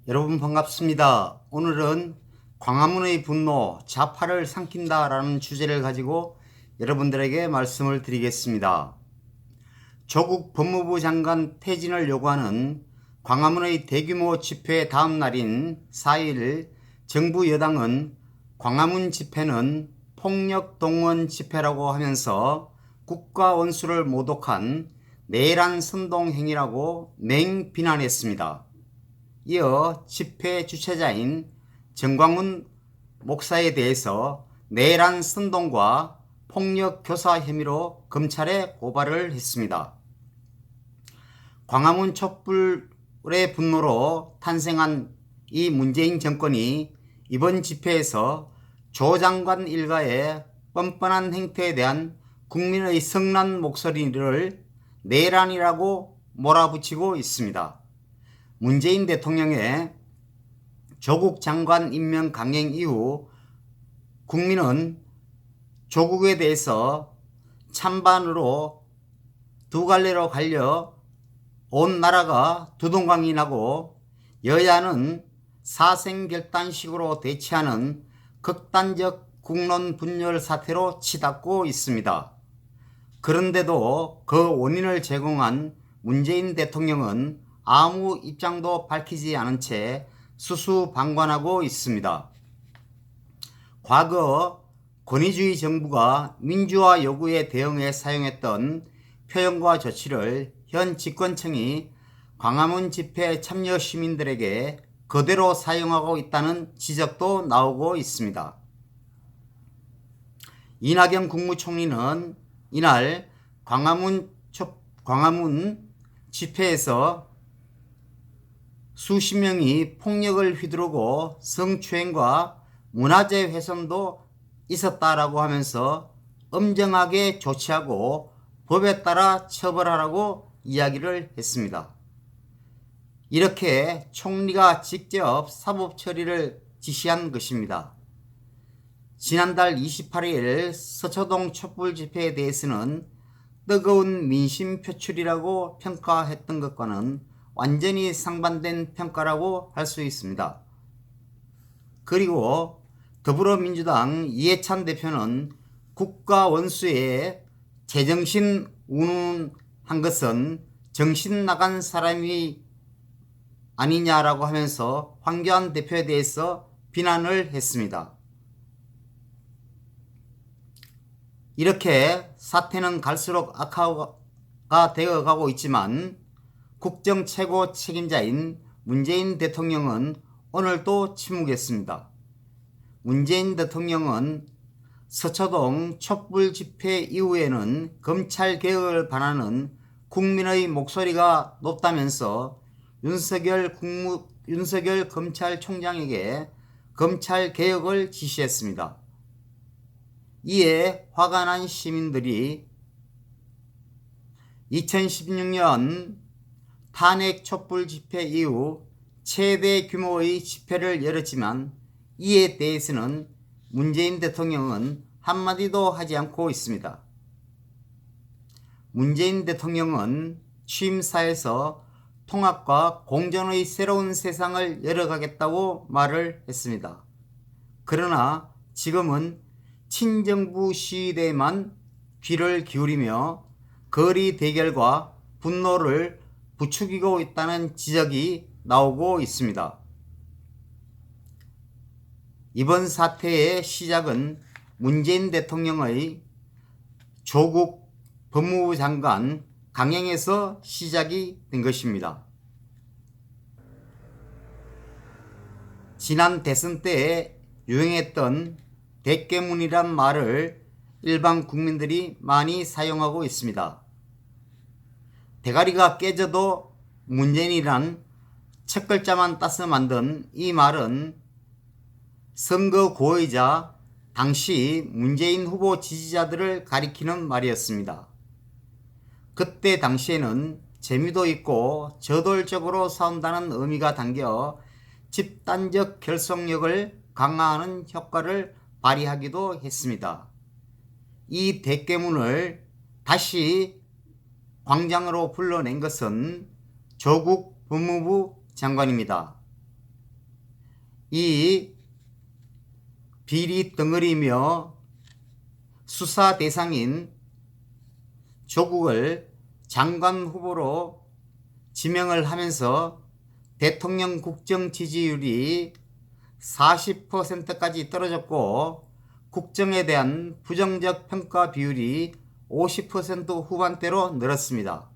여러분 반갑습니다. 오늘은 광화문의 분노, 좌파를 삼킨다 라는 주제를 가지고 여러분들에게 말씀을 드리겠습니다. 조국 법무부 장관 퇴진을 요구하는 광화문의 대규모 집회 다음 날인 4일 정부 여당은 광화문 집회는 폭력 동원 집회라고 하면서 국가 원수를 모독한 내란 선동 행위라고 맹비난했습니다. 이어 집회 주최자인 정광훈 목사에 대해서 내란 선동과 폭력 교사 혐의로 검찰에 고발을 했습니다. 광화문 촛불의 분노로 탄생한 이 문재인 정권이 이번 집회에서 조 장관 일가의 뻔뻔한 행태에 대한 국민의 성난 목소리를 내란이라고 몰아붙이고 있습니다. 문재인 대통령의 조국 장관 임명 강행 이후 국민은 조국에 대해서 찬반으로 두 갈래로 갈려 온 나라가 두동강이 나고 여야는 사생결단식으로 대치하는 극단적 국론 분열 사태로 치닫고 있습니다. 그런데도 그 원인을 제공한 문재인 대통령은 아무 입장도 밝히지 않은 채 수수방관하고 있습니다. 과거 권위주의 정부가 민주화 요구에 대응해 사용했던 표현과 조치를 현 집권층이 광화문 집회 참여 시민들에게 그대로 사용하고 있다는 지적도 나오고 있습니다. 이낙연 국무총리는 이날 광화문 집회에서 수십 명이 폭력을 휘두르고 성추행과 문화재 훼손도 있었다라고 하면서 엄정하게 조치하고 법에 따라 처벌하라고 이야기를 했습니다. 이렇게 총리가 직접 사법 처리를 지시한 것입니다. 지난달 28일 서초동 촛불 집회에 대해서는 뜨거운 민심 표출이라고 평가했던 것과는 완전히 상반된 평가라고 할 수 있습니다. 그리고 더불어민주당 이해찬 대표는 국가 원수에 제정신 운운한 것은 정신 나간 사람이 아니냐라고 하면서 황교안 대표에 대해서 비난을 했습니다. 이렇게 사태는 갈수록 악화가 되어가고 있지만 국정 최고 책임자인 문재인 대통령은 오늘도 침묵했습니다. 문재인 대통령은 서초동 촛불 집회 이후에는 검찰 개혁을 바라는 국민의 목소리가 높다면서 윤석열 검찰총장에게 검찰 개혁을 지시했습니다. 이에 화가 난 시민들이 2016년 탄핵 촛불 집회 이후 최대 규모의 집회를 열었지만 이에 대해서는 문재인 대통령은 한마디도 하지 않고 있습니다. 문재인 대통령은 취임사에서 통합과 공존의 새로운 세상을 열어가겠다고 말을 했습니다. 그러나 지금은 친정부 시위대에만 귀를 기울이며 거리 대결과 분노를 부추기고 있다는 지적이 나오고 있습니다. 이번 사태의 시작은 문재인 대통령의 조국 법무부 장관 강행에서 시작이 된 것입니다. 지난 대선 때에 유행했던 대깨문이란 말을 일반 국민들이 많이 사용하고 있습니다. 대가리가 깨져도 문재인이란 첫 글자만 따서 만든 이 말은 선거 고의자 당시 문재인 후보 지지자들을 가리키는 말이었습니다. 그때 당시에는 재미도 있고 저돌적으로 싸운다는 의미가 담겨 집단적 결속력을 강화하는 효과를 발휘하기도 했습니다. 이 대깨문을 다시 광장으로 불러낸 것은 조국 법무부 장관입니다. 이 비리 덩어리며 수사 대상인 조국을 장관 후보로 지명을 하면서 대통령 국정 지지율이 40%까지 떨어졌고 국정에 대한 부정적 평가 비율이 50% 후반대로 늘었습니다.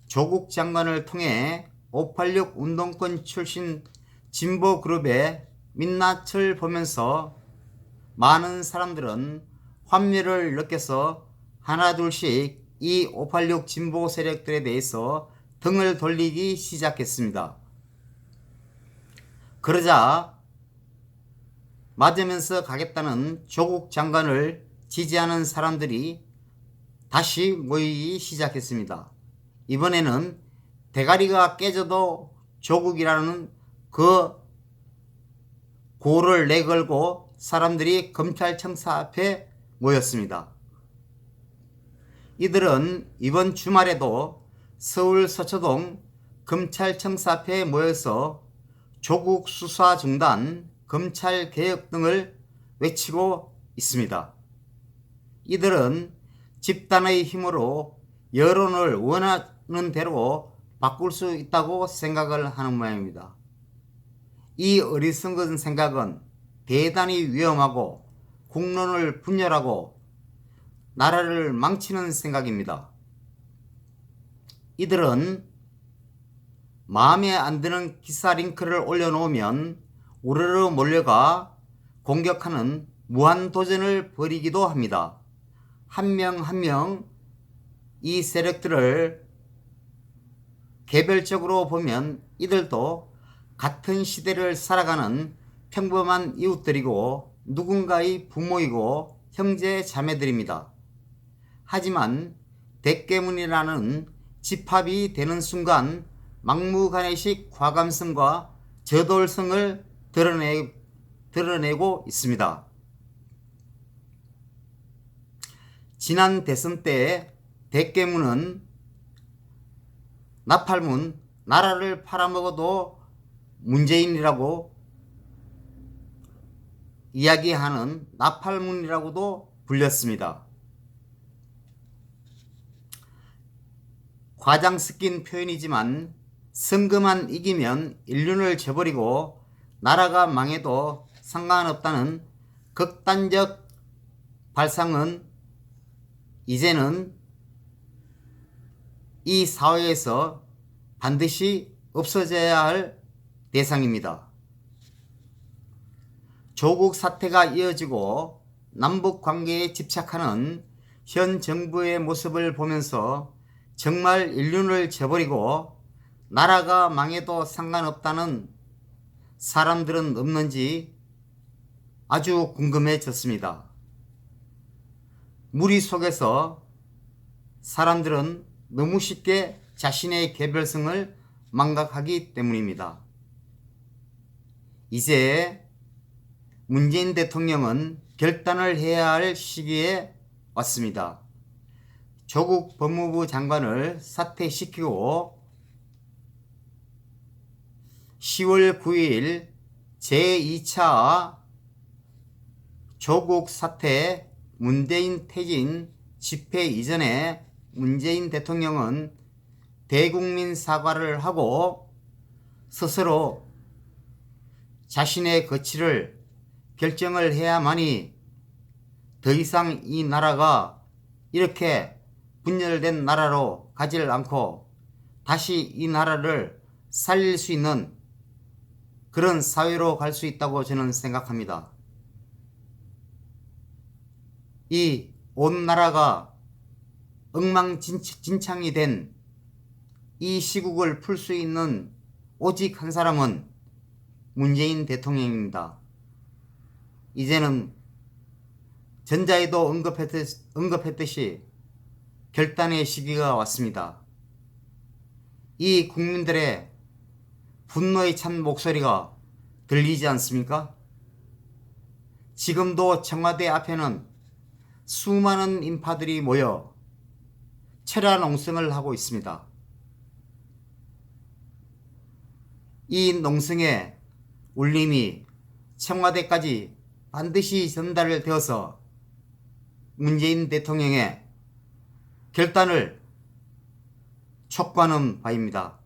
조국 장관을 통해 586 운동권 출신 진보 그룹의 민낯을 보면서 많은 사람들은 환멸을 느껴서 하나둘씩 이 586 진보 세력들에 대해서 등을 돌리기 시작했습니다. 그러자 맞으면서 가겠다는 조국 장관을 지지하는 사람들이 다시 모이기 시작했습니다. 이번에는 대가리가 깨져도 조국이라는 그 고를 내걸고 사람들이 검찰청사 앞에 모였습니다. 이들은 이번 주말에도 서울 서초동 검찰청사 앞에 모여서 조국 수사 중단, 검찰 개혁 등을 외치고 있습니다. 이들은 집단의 힘으로 여론을 원하는 대로 바꿀 수 있다고 생각을 하는 모양입니다. 이 어리석은 생각은 대단히 위험하고 국론을 분열하고 나라를 망치는 생각입니다. 이들은 마음에 안 드는 기사 링크를 올려놓으면 우르르 몰려가 공격하는 무한도전을 벌이기도 합니다. 한 명 한 명 이 세력들을 개별적으로 보면 이들도 같은 시대를 살아가는 평범한 이웃들이고 누군가의 부모이고 형제 자매들입니다. 하지만 대깨문이라는 집합이 되는 순간 막무가내식 과감성과 저돌성을 드러내고 있습니다. 지난 대선 때 대깨문은 나팔문, 나라를 팔아먹어도 문재인이라고 이야기하는 나팔문이라고도 불렸습니다. 과장 섞인 표현이지만 선거만 이기면 인륜을 저버리고 나라가 망해도 상관없다는 극단적 발상은 이제는 이 사회에서 반드시 없어져야 할 대상입니다. 조국 사태가 이어지고 남북 관계에 집착하는 현 정부의 모습을 보면서 정말 인륜을 저버리고 나라가 망해도 상관없다는 사람들은 없는지 아주 궁금해졌습니다. 무리 속에서 사람들은 너무 쉽게 자신의 개별성을 망각하기 때문입니다. 이제 문재인 대통령은 결단을 해야 할 시기에 왔습니다. 조국 법무부 장관을 사퇴시키고 10월 9일 제2차 조국 사퇴 문재인 퇴진 집회 이전에 문재인 대통령은 대국민 사과를 하고 스스로 자신의 거취를 결정을 해야만이 더 이상 이 나라가 이렇게 분열된 나라로 가지를 않고 다시 이 나라를 살릴 수 있는 그런 사회로 갈 수 있다고 저는 생각합니다. 이 온 나라가 엉망진창이 된 이 시국을 풀 수 있는 오직 한 사람은 문재인 대통령입니다. 이제는 전자에도 언급했듯이 결단의 시기가 왔습니다. 이 국민들의 분노에 찬 목소리가 들리지 않습니까? 지금도 청와대 앞에는 수많은 인파들이 모여 철야 농성을 하고 있습니다. 이 농성에 울림이 청와대까지 반드시 전달되어서 문재인 대통령의 결단을 촉구하는 바입니다.